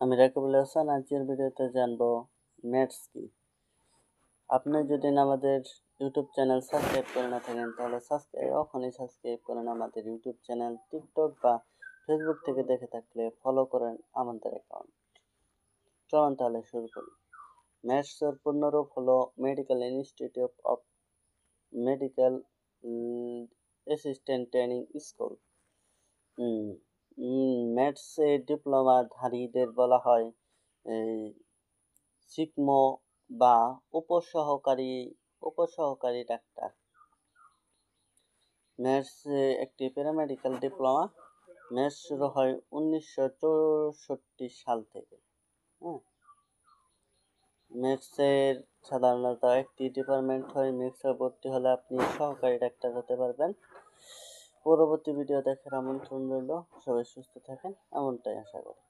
আমি রাকিবুল হাসান। আজকের ভিডিওতে জানবো ম্যাথস কি। আপনি যদি আমাদের ইউটিউব চ্যানেল সাবস্ক্রাইব করে না থাকেন তাহলে এখনই সাবস্ক্রাইব করেন আমাদের ইউটিউব চ্যানেল। টিকটক বা ফেসবুক থেকে দেখে থাকলে ফলো করেন আমাদের অ্যাকাউন্ট। চলুন তাহলে শুরু করি। ম্যাথসের পূর্ণরূপ হলো medical institute of medical assistant training school. ম্যাথসে ডিপ্লোমাধারীদের বলা হয় সিকমো বা উপসহকারী ডাক্তার। ম্যাথস একটি প্যারামেডিক্যাল ডিপ্লোমা। ম্যাথস শুরু হয় 1964 সাল থেকে। ম্যাথসের সাধারণত একটি ডিপার্টমেন্ট হয়। ম্যাথসে ভর্তি হলে আপনি সহকারী ডাক্তার হতে পারবেন। পরবর্তী ভিডিও দেখার আমন্ত্রণ রইল। সবাই সুস্থ থাকেন এমনটাই আশা করি।